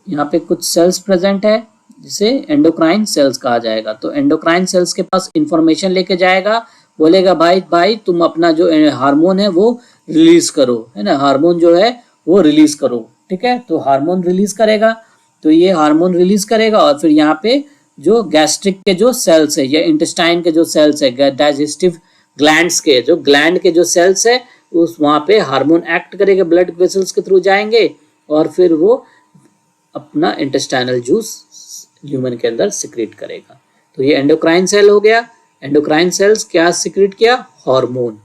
यहाँ पे कुछ सेल्स प्रेजेंट है जिसे एंडोक्राइन सेल्स कहा जाएगा। तो एंडोक्राइन सेल्स के पास इंफॉर्मेशन लेके जाएगा, बोलेगा भाई तुम अपना जो हार्मोन है वो रिलीज करो, है ना, हार्मोन जो है वो रिलीज करो, ठीक है। तो हार्मोन रिलीज करेगा, तो ये हार्मोन रिलीज करेगा, और फिर यहाँ पे जो गैस्ट्रिक के जो सेल्स है या इंटेस्टाइन के जो सेल्स है, डाइजेस्टिव ग्लैंड्स के जो ग्लैंड के जो सेल्स है, उस वहाँ पे हार्मोन एक्ट करेगा, ब्लड वेसल्स के थ्रू जाएंगे, और फिर वो अपना इंटेस्टाइनल जूस ह्यूमन के अंदर सिक्रेट करेगा। तो ये एंडोक्राइन सेल हो गया। एंडोक्राइन सेल्स क्या सिक्रेट किया, हार्मोन,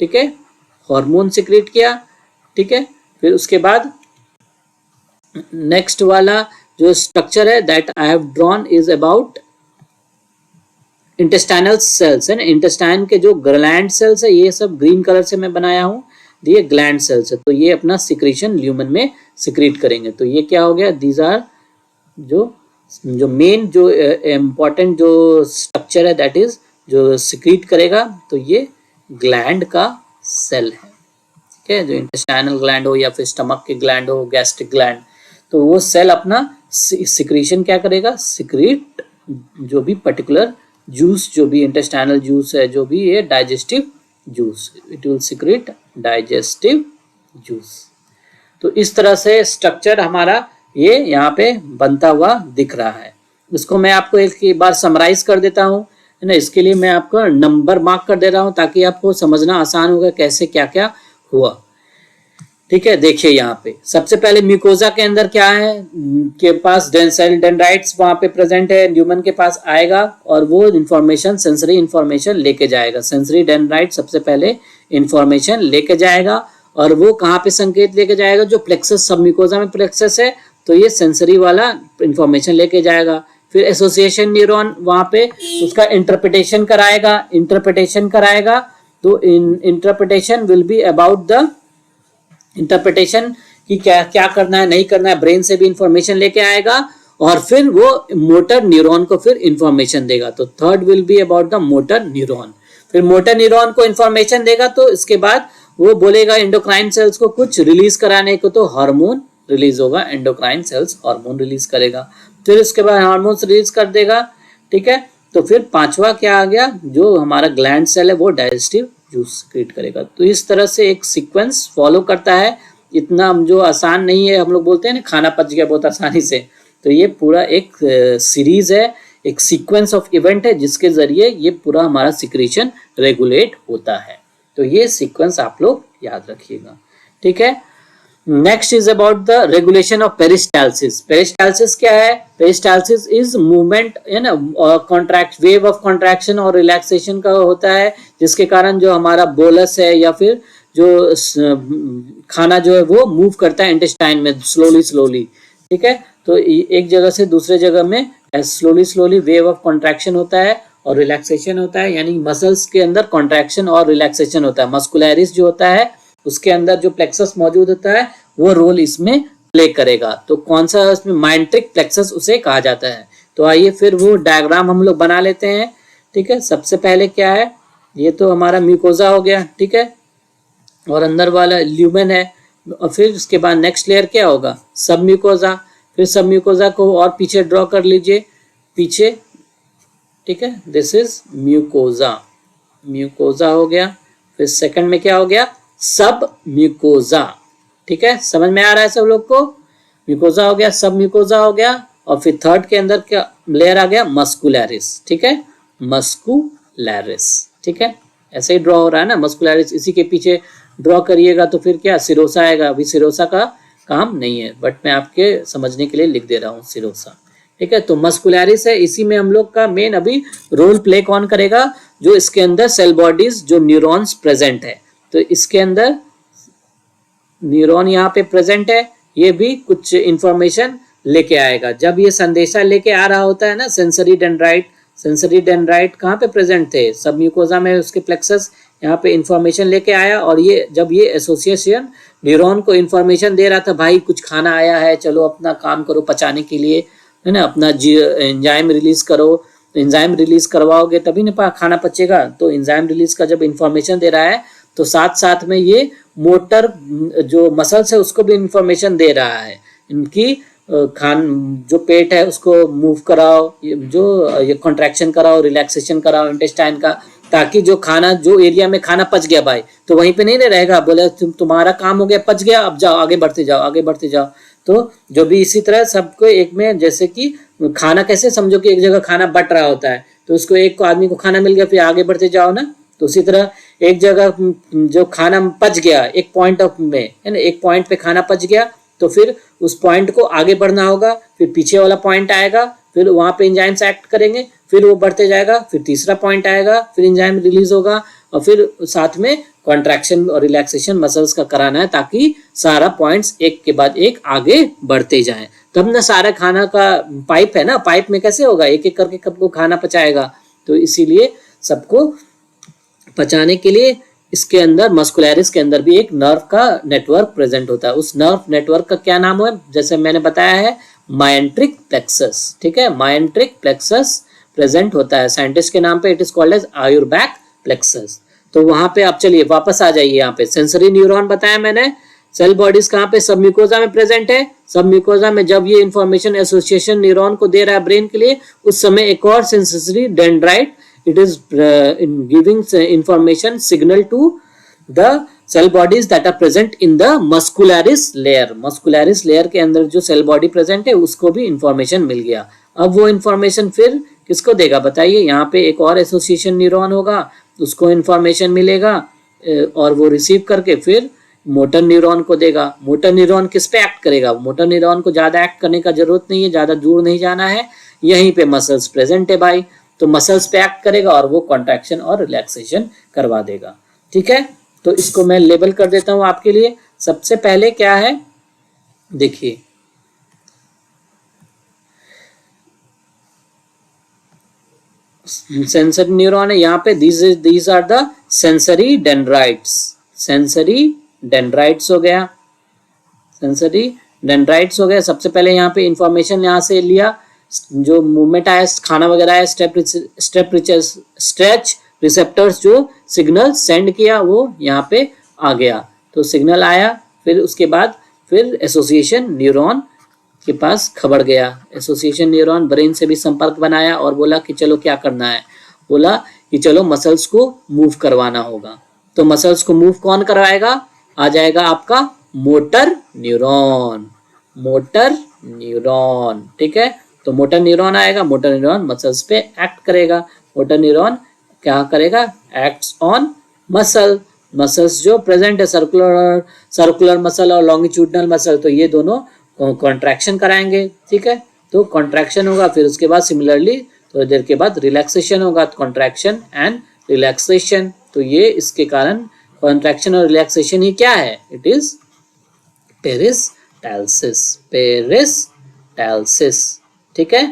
ठीक है, हार्मोन सिक्रेट किया, ठीक है। फिर उसके बाद नेक्स्ट वाला जो स्ट्रक्चर है that I have drawn is about intestinal cells, है ना। इंटेस्टाइन के जो ग्लैंड सेल्स है, ये सब ग्रीन कलर से मैं बनाया हूँ, ये ग्लैंड सेल्स है। तो ये अपना सिक्रीशन ल्यूमन में सिक्रीट करेंगे। तो ये क्या हो गया, दीज आर जो मेन जो इम्पोर्टेंट जो स्ट्रक्चर है, दैट इज जो सिक्रीट करेगा, तो ये ग्लैंड का सेल है, ठीक है, जो इंटेस्टाइनल ग्लैंड हो या फिर स्टमक के ग्लैंड हो, गैस्ट्रिक ग्लैंड, तो वो सेल अपना सिक्रीशन क्या करेगा, सिक्रीट जो भी पर्टिकुलर जूस, जो भी इंटेस्टाइनल जूस है, जो भी ये digestive juice, it will secrete digestive juice. तो इस तरह से स्ट्रक्चर हमारा ये यहाँ पे बनता हुआ दिख रहा है। इसको मैं आपको एक बार समराइज कर देता हूँ, है ना। इसके लिए मैं आपको नंबर मार्क कर दे रहा हूँ ताकि आपको समझना आसान होगा कैसे क्या क्या हुआ। ठीक है, देखिए यहाँ पे सबसे पहले म्यूकोजा के अंदर क्या है, के पास सेल डेंड्राइट्स वहां पे प्रेजेंट है, न्यूमन के पास आएगा और वो इंफॉर्मेशन, सेंसरी इंफॉर्मेशन लेके जाएगा। सेंसरी डेंड्राइट सबसे पहले इंफॉर्मेशन लेके जाएगा और वो कहाँ पे संकेत लेके जाएगा, जो प्लेक्सस, सब म्यूकोजा में प्लेक्सस है तो ये सेंसरी वाला इंफॉर्मेशन लेके जाएगा। फिर एसोसिएशन न्यूरॉन वहां पे उसका इंटरप्रिटेशन कराएगा, तो interpretation will be about the interpretation कि क्या क्या करना है, नहीं करना है, ब्रेन से भी इंफॉर्मेशन लेके आएगा और फिर वो मोटर न्यूरॉन को फिर इंफॉर्मेशन देगा। तो third will be about the motor neuron. फिर मोटर न्यूरॉन को इंफॉर्मेशन देगा तो इसके बाद वो बोलेगा एंडोक्राइन सेल्स को कुछ रिलीज कराने को, तो हार्मोन रिलीज होगा, एंडोक्राइन सेल्स हार्मोन रिलीज करेगा। फिर उसके बाद हार्मोन रिलीज कर देगा, ठीक है। तो फिर पांचवा क्या आ गया, जो हमारा ग्लैंड सेल है वो डाइजेस्टिव जूस क्रिएट करेगा। तो इस तरह से एक सीक्वेंस फॉलो करता है। इतना जो आसान नहीं है, हम लोग बोलते हैं ना खाना पच गया बहुत आसानी से, तो ये पूरा एक सीरीज है, एक सीक्वेंस ऑफ इवेंट है जिसके जरिए ये पूरा हमारा सिक्रीशन रेगुलेट होता है। तो ये सीक्वेंस आप लोग याद रखिएगा, ठीक है। Next is about the regulation of peristalsis. Peristalsis क्या है, पेरिस्टाल्सिस इज मूवमेंट, है ना, कॉन्ट्रैक्ट, वेव ऑफ कॉन्ट्रैक्शन और रिलैक्सेशन का होता है, जिसके कारण जो हमारा बोलस है या फिर जो खाना जो है वो मूव करता है इंटेस्टाइन में स्लोली, ठीक है। तो एक जगह से दूसरे जगह में स्लोली वेव ऑफ कॉन्ट्रैक्शन होता है और रिलैक्सेशन होता है, यानी मसल्स के अंदर कॉन्ट्रैक्शन और रिलैक्सेशन होता है। मस्कुलरिस जो होता है उसके अंदर जो प्लेक्सस मौजूद होता है वो रोल इसमें प्ले करेगा। तो कौन सा, इसमें माइंट्रिक प्लेक्सस उसे कहा जाता है। तो आइए फिर वो डायग्राम हम लोग बना लेते हैं, ठीक है। सबसे पहले क्या है, ये तो हमारा म्यूकोजा हो गया, ठीक है, और अंदर वाला ल्यूमेन है। और फिर उसके बाद नेक्स्ट लेयर क्या होगा, सब म्यूकोजा। फिर सब म्यूकोजा को और पीछे ड्रॉ कर लीजिए, पीछे, ठीक है। दिस इज म्यूकोजा, म्यूकोजा हो गया। फिर सेकंड में क्या हो गया, सब म्यूकोजा, ठीक है। समझ में आ रहा है सब लोग को, म्यूकोजा हो गया, सब म्यूकोजा हो गया। और फिर थर्ड के अंदर क्या लेयर आ गया, मस्कुलरिस, ठीक है, मस्कुलरिस, ठीक है। ऐसे ही ड्रॉ हो रहा है ना मस्कुलरिस, इसी के पीछे ड्रॉ करिएगा तो फिर क्या सिरोसा आएगा। अभी सिरोसा का काम नहीं है, बट मैं आपके समझने के लिए लिख दे रहा हूँ सिरोसा, ठीक है। तो मस्कुलरिस है, इसी में हम लोग का मेन अभी रोल प्ले कौन करेगा, जो इसके अंदर सेल बॉडीज, जो न्यूरॉन्स प्रेजेंट है। तो इसके अंदर न्यूरॉन यहाँ पे प्रेजेंट है, ये भी कुछ इंफॉर्मेशन लेके आएगा। जब ये संदेशा लेके आ रहा होता है ना, सेंसरी डेंड्राइट कहाँ पे प्रेजेंट थे, सब म्यूकोजा में, उसके प्लेक्सस यहाँ पे इंफॉर्मेशन लेके आया। और ये जब ये एसोसिएशन न्यूरॉन को इंफॉर्मेशन दे रहा था, भाई कुछ खाना आया है, चलो अपना काम करो पचाने के लिए, है ना, अपना एंजाइम रिलीज करो। तो एंजाइम रिलीज करवाओगे तभी ना खाना पचेगा। तो एंजाइम रिलीज का जब इंफॉर्मेशन दे रहा है तो साथ साथ में ये मोटर जो मसल्स है उसको भी इंफॉर्मेशन दे रहा है, इनकी जो पेट है उसको मूव कराओ, जो ये कॉन्ट्रैक्शन कराओ, रिलैक्सेशन कराओ इंटेस्टाइन का, ताकि जो खाना, जो एरिया में खाना पच गया भाई, तो वहीं पे नहीं रहेगा, बोले तुम्हारा काम हो गया, पच गया, अब जाओ आगे बढ़ते जाओ। तो जो भी इसी तरह सबको एक में, जैसे कि खाना कैसे समझो कि एक जगह खाना बट रहा होता है, तो उसको एक को आदमी को खाना मिल गया, फिर आगे बढ़ते जाओ ना। तो उसी तरह एक जगह जो खाना पच गया एक पॉइंट ऑफ में, है ना, एक पॉइंट पे खाना पच गया, तो फिर उस पॉइंट को आगे बढ़ना होगा, फिर पीछे वाला पॉइंट आएगा, फिर वहां पे एंजाइम्स एक्ट करेंगे, फिर वो बढ़ते जाएगा, फिर तीसरा पॉइंट आएगा, फिर एंजाइम रिलीज होगा, और फिर साथ में कॉन्ट्रैक्शन और रिलैक्सेशन मसल्स का कराना है, ताकि सारा पॉइंट्स एक के बाद एक आगे बढ़ते जाएं। तब ना सारा खाना का पाइप है ना, पाइप में कैसे होगा, एक एक करके सबको खाना पचाएगा। तो इसीलिए सबको पचाने के लिए इसके अंदर, मस्कुलरिस के अंदर भी एक नर्व का नेटवर्क प्रेजेंट होता है। उस नर्व नेटवर्क का क्या नाम है, जैसे मैंने बताया है, मायंट्रिक प्लेक्सस, ठीक है, मायंट्रिक प्लेक्सस प्रेजेंट होता है। साइंटिस्ट के नाम पे it is called as Auerbach plexus. तो वहां पे आप चलिए वापस आ जाइए, यहाँ पे सेंसरी न्यूरॉन बताया मैंने। सेल बॉडीज कहाँ पे, सब म्यूकोजा में प्रेजेंट है। सब म्यूकोजा में जब ये इंफॉर्मेशन एसोसिएशन न्यूरॉन को दे रहा है ब्रेन के लिए, उस समय एक और sensory dendrite it is giving information signal to the cell bodies that are present in the muscularis layer. Muscularis layer के अंदर जो सेल बॉडी प्रेजेंट है उसको भी इंफॉर्मेशन मिल गया। अब वो इंफॉर्मेशन फिर किसको देगा बताइए, यहाँ पे एक और एसोसिएशन न्यूरॉन होगा, उसको इंफॉर्मेशन मिलेगा और वो रिसीव करके फिर मोटर न्यूरॉन को देगा। मोटर न्यूरॉन किस पे एक्ट करेगा, मोटर न्यूरॉन को ज्यादा एक्ट करने का जरूरत नहीं है, ज्यादा दूर नहीं जाना है, यहीं पे मसल्स प्रेजेंट है भाई, तो मसल्स पे एक्ट करेगा और वो कॉन्ट्रैक्शन और रिलैक्सेशन करवा देगा। ठीक है, तो इसको मैं लेबल कर देता हूं आपके लिए। सबसे पहले क्या है देखिए, सेंसरी न्यूरॉन है यहाँ पे, these are the sensory dendrites. Sensory dendrites हो गया, सेंसरी डेंड्राइट्स हो गया। सबसे पहले यहाँ पे इंफॉर्मेशन यहाँ से लिया, जो मूवमेंट आया, खाना वगैरह आया, स्ट्रेच रिसेप्टर्स जो सिग्नल सेंड किया वो यहाँ पे आ गया, तो सिग्नल आया, फिर उसके बाद फिर एसोसिएशन न्यूरॉन के पास खबर गया। एसोसिएशन न्यूरॉन ब्रेन से भी संपर्क बनाया और बोला कि चलो क्या करना है, बोला कि चलो मसल्स को मूव करवाना होगा। तो मसल्स को मूव कौन करवाएगा, आ जाएगा आपका मोटर न्यूरॉन। मोटर न्यूरॉन, ठीक है, तो मोटर न्यूरॉन आएगा, मोटर न्यूरॉन मसल्स पे एक्ट करेगा। मोटर न्यूरॉन क्या करेगा, एक्ट्स ऑन मसल। मसल्स जो प्रेजेंट है, सर्कुलर मसल और लॉन्गिट्यूडनल मसल, तो ये दोनों कॉन्ट्रैक्शन कराएंगे। ठीक है, तो कॉन्ट्रैक्शन होगा, फिर उसके बाद सिमिलरली थोड़ी देर के बाद रिलैक्सेशन होगा, कॉन्ट्रैक्शन एंड रिलैक्सेशन। तो ये इसके कारण कॉन्ट्रैक्शन और रिलैक्सेशन ही क्या है, इट इज पेरिस्टाल्सिस। पेरिस्टाल्सिस, ठीक है,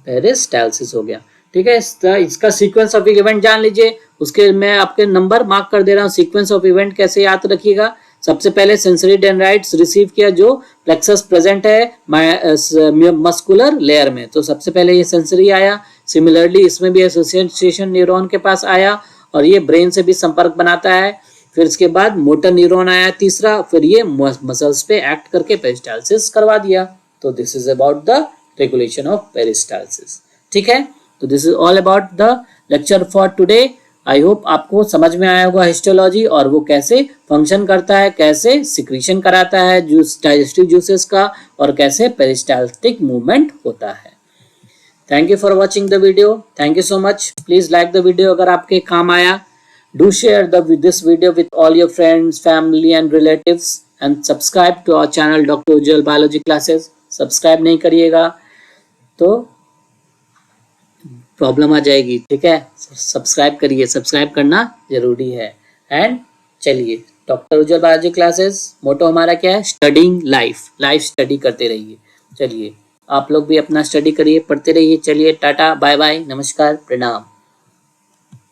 पेरिस्टाल्सिस हो गया। ठीक है, इसका सीक्वेंस ऑफ इवेंट जान लीजिए, उसके मैं आपके नंबर मार्क कर दे रहा हूँ। सीक्वेंस ऑफ इवेंट कैसे याद रखिएगा, सबसे पहले सेंसरी डेंड्राइट्स रिसीव किया जो प्लेक्सस प्रेजेंट है मस्कुलर लेयर में, तो सबसे पहले ये सेंसरी आया। सिमिलरली इसमें भी एसोसिएशन न्यूरॉन के पास आया और ये ब्रेन से भी संपर्क बनाता है। फिर इसके बाद मोटर न्यूरॉन आया तीसरा, फिर ये मसल्स पे एक्ट करके पेरिस्टाल्सिस करवा दिया। तो this is about the regulation of peristalsis. ठीक है, तो this is all about the lecture for today. I hope आपको समझ में आया होगा हिस्टोलॉजी और वो कैसे फंक्शन करता है, कैसे सिक्रीशन कराता है जूस डाइजेस्टिव जूसेस का, और कैसे पेरिस्टाल्टिक मूवमेंट होता है। Thank you for watching the video, thank you so much. Please like the video अगर आपके काम आया। Do share this video with all your friends, family and relatives, and subscribe to our channel doctor Ujjwal biology classes. Subscribe नहीं करिएगा तो प्रॉब्लम आ जाएगी। ठीक है, सब्सक्राइब करिए, सब्सक्राइब करना जरूरी है। एंड चलिए, डॉक्टर उज्जवल बायोलॉजी क्लासेस मोटो हमारा क्या है, स्टडिंग लाइफ स्टडी करते रहिए। चलिए आप लोग भी अपना स्टडी करिए, पढ़ते रहिए। चलिए टाटा, बाय बाय, नमस्कार, प्रणाम।